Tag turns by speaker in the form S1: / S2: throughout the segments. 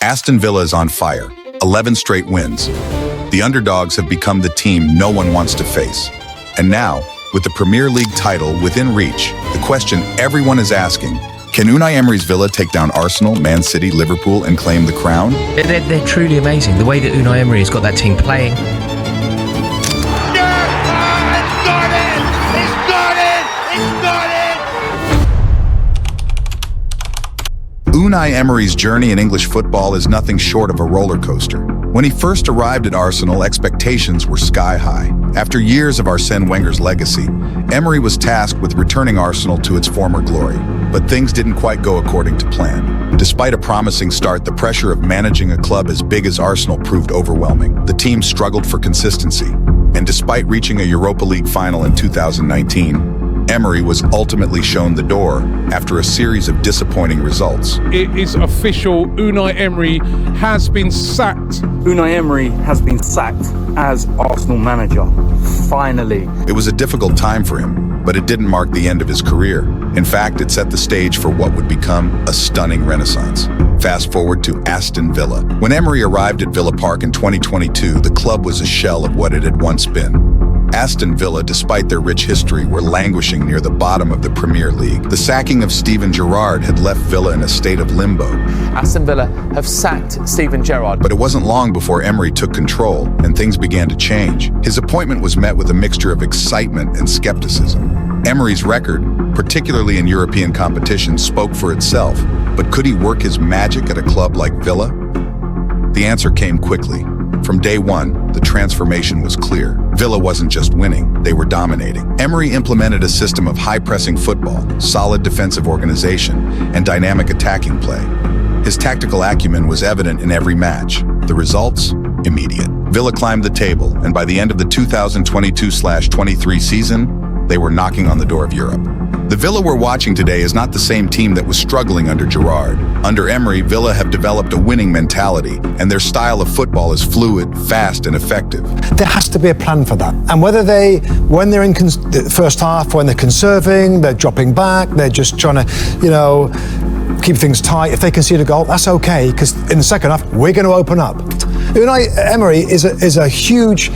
S1: Aston Villa is on fire, 11 straight wins. The underdogs have become the team no one wants to face. And now, with the Premier League title within reach, the question everyone is asking, can Unai Emery's Villa take down Arsenal, Man City, Liverpool and claim the crown?
S2: They're truly amazing. The way that Unai Emery has got that team playing.
S1: Unai Emery's journey in English football is nothing short of a roller coaster. When he first arrived at Arsenal, expectations were sky high. After years of Arsène Wenger's legacy, Emery was tasked with returning Arsenal to its former glory. But things didn't quite go according to plan. Despite a promising start, the pressure of managing a club as big as Arsenal proved overwhelming. The team struggled for consistency. And despite reaching a Europa League final in 2019, Emery was ultimately shown the door after a series of disappointing results.
S3: It is official, Unai Emery has been sacked.
S4: Unai Emery has been sacked as Arsenal manager, finally.
S1: It was a difficult time for him, but it didn't mark the end of his career. In fact, it set the stage for what would become a stunning renaissance. Fast forward to Aston Villa. When Emery arrived at Villa Park in 2022, the club was a shell of what it had once been. Aston Villa, despite their rich history, were languishing near the bottom of the Premier League. The sacking of Steven Gerrard had left Villa in a state of limbo.
S5: Aston Villa have sacked Steven Gerrard.
S1: But it wasn't long before Emery took control and things began to change. His appointment was met with a mixture of excitement and skepticism. Emery's record, particularly in European competitions, spoke for itself. But could he work his magic at a club like Villa? The answer came quickly. From day one, the transformation was clear. Villa wasn't just winning, they were dominating. Emery implemented a system of high-pressing football, solid defensive organization, and dynamic attacking play. His tactical acumen was evident in every match. The results? Immediate. Villa climbed the table, and by the end of the 2022-23 season, they were knocking on the door of Europe. The Villa we're watching today is not the same team that was struggling under Gerrard. Under Emery, Villa have developed a winning mentality, and their style of football is fluid, fast, and effective.
S6: There has to be a plan for that. And whether when they're in the first half, when they're conserving, they're dropping back, they're just trying to, keep things tight. If they concede a goal, that's okay, because in the second half, we're going to open up. Unai Emery is a huge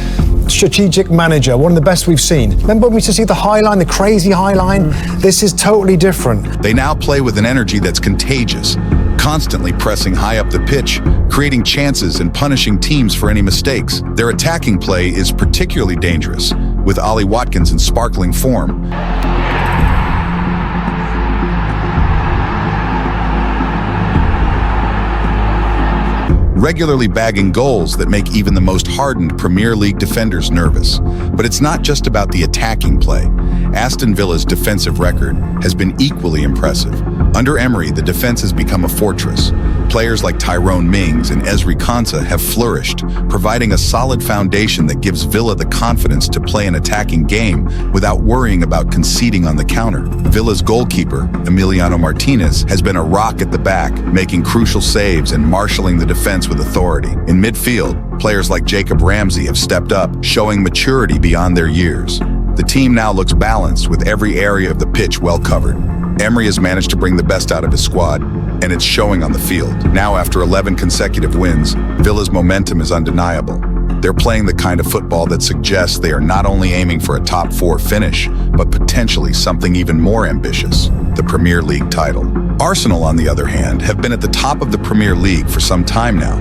S6: strategic manager, one of the best we've seen. Remember when we used to see the high line, the crazy high line? This is totally different.
S1: They now play with an energy that's contagious, constantly pressing high up the pitch, creating chances and punishing teams for any mistakes. Their attacking play is particularly dangerous, with Ollie Watkins in sparkling form. Regularly bagging goals that make even the most hardened Premier League defenders nervous. But it's not just about the attacking play. Aston Villa's defensive record has been equally impressive. Under Emery, the defense has become a fortress. Players like Tyrone Mings and Ezri Konsa have flourished, providing a solid foundation that gives Villa the confidence to play an attacking game without worrying about conceding on the counter. Villa's goalkeeper, Emiliano Martinez, has been a rock at the back, making crucial saves and marshalling the defense with authority. In midfield, players like Jacob Ramsey have stepped up, showing maturity beyond their years. The team now looks balanced, with every area of the pitch well covered. Emery has managed to bring the best out of his squad, and it's showing on the field. Now, after 11 consecutive wins, Villa's momentum is undeniable. They're playing the kind of football that suggests they are not only aiming for a top 4 finish, but potentially something even more ambitious, the Premier League title. Arsenal, on the other hand, have been at the top of the Premier League for some time now.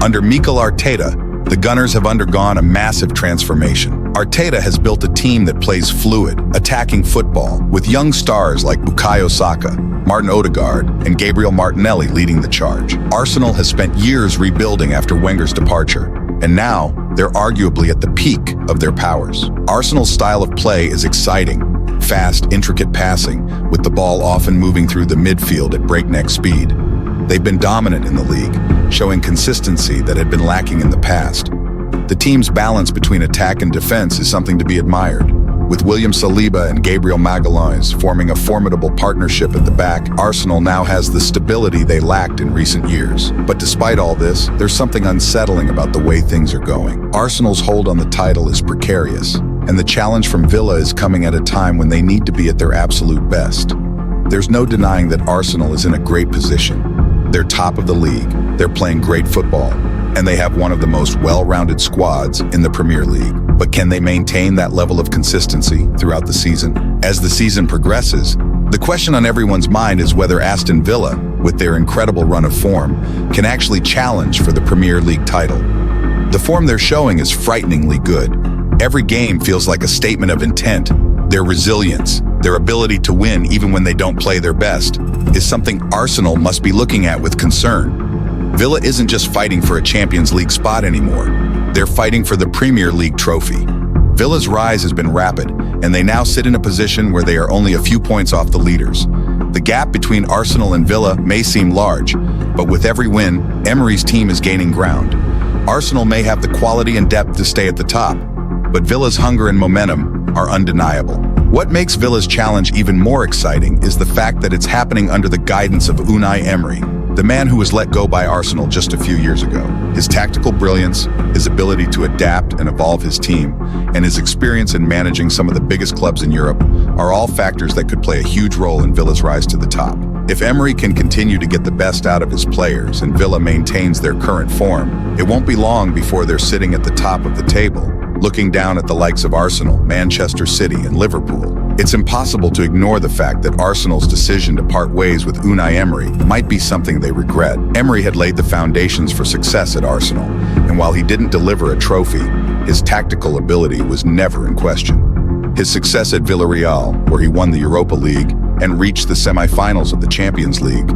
S1: Under Mikel Arteta, the Gunners have undergone a massive transformation. Arteta has built a team that plays fluid, attacking football, with young stars like Bukayo Saka, Martin Odegaard, and Gabriel Martinelli leading the charge. Arsenal has spent years rebuilding after Wenger's departure, and now they're arguably at the peak of their powers. Arsenal's style of play is exciting, fast, intricate passing, with the ball often moving through the midfield at breakneck speed. They've been dominant in the league, showing consistency that had been lacking in the past. The team's balance between attack and defense is something to be admired. With William Saliba and Gabriel Magalhaes forming a formidable partnership at the back, Arsenal now has the stability they lacked in recent years. But despite all this, there's something unsettling about the way things are going. Arsenal's hold on the title is precarious, and the challenge from Villa is coming at a time when they need to be at their absolute best. There's no denying that Arsenal is in a great position. They're top of the league, they're playing great football, and they have one of the most well-rounded squads in the Premier League. But can they maintain that level of consistency throughout the season? As the season progresses, the question on everyone's mind is whether Aston Villa, with their incredible run of form, can actually challenge for the Premier League title. The form they're showing is frighteningly good. Every game feels like a statement of intent. Their resilience, their ability to win even when they don't play their best, is something Arsenal must be looking at with concern. Villa isn't just fighting for a Champions League spot anymore. They're fighting for the Premier League trophy. Villa's rise has been rapid, and they now sit in a position where they are only a few points off the leaders. The gap between Arsenal and Villa may seem large, but with every win, Emery's team is gaining ground. Arsenal may have the quality and depth to stay at the top, but Villa's hunger and momentum are undeniable. What makes Villa's challenge even more exciting is the fact that it's happening under the guidance of Unai Emery, the man who was let go by Arsenal just a few years ago. His tactical brilliance, his ability to adapt and evolve his team, and his experience in managing some of the biggest clubs in Europe are all factors that could play a huge role in Villa's rise to the top. If Emery can continue to get the best out of his players and Villa maintains their current form, it won't be long before they're sitting at the top of the table, looking down at the likes of Arsenal, Manchester City, and Liverpool. It's impossible to ignore the fact that Arsenal's decision to part ways with Unai Emery might be something they regret. Emery had laid the foundations for success at Arsenal, and while he didn't deliver a trophy, his tactical ability was never in question. His success at Villarreal, where he won the Europa League and reached the semi-finals of the Champions League,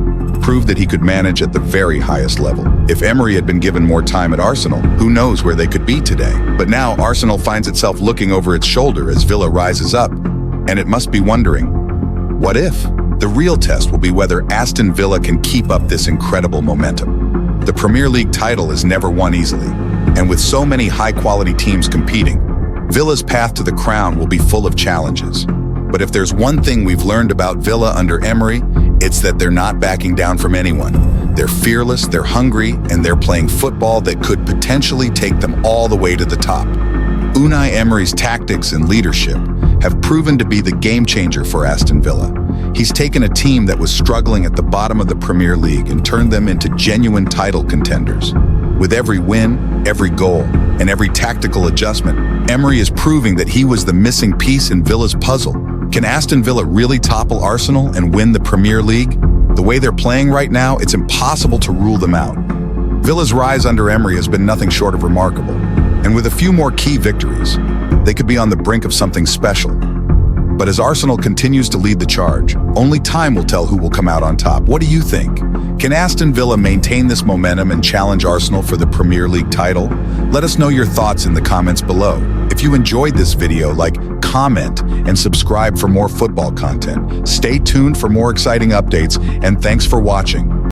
S1: proved that he could manage at the very highest level. If Emery had been given more time at Arsenal, who knows where they could be today? But now Arsenal finds itself looking over its shoulder as Villa rises up, and it must be wondering, what if? The real test will be whether Aston Villa can keep up this incredible momentum. The Premier League title is never won easily, and with so many high-quality teams competing, Villa's path to the crown will be full of challenges. But if there's one thing we've learned about Villa under Emery, it's that they're not backing down from anyone. They're fearless, they're hungry, and they're playing football that could potentially take them all the way to the top. Unai Emery's tactics and leadership have proven to be the game changer for Aston Villa. He's taken a team that was struggling at the bottom of the Premier League and turned them into genuine title contenders. With every win, every goal, and every tactical adjustment, Emery is proving that he was the missing piece in Villa's puzzle. Can Aston Villa really topple Arsenal and win the Premier League? The way they're playing right now, it's impossible to rule them out. Villa's rise under Emery has been nothing short of remarkable, and with a few more key victories, they could be on the brink of something special. But as Arsenal continues to lead the charge, only time will tell who will come out on top. What do you think? Can Aston Villa maintain this momentum and challenge Arsenal for the Premier League title? Let us know your thoughts in the comments below. If you enjoyed this video, comment, and subscribe for more football content. Stay tuned for more exciting updates, and thanks for watching.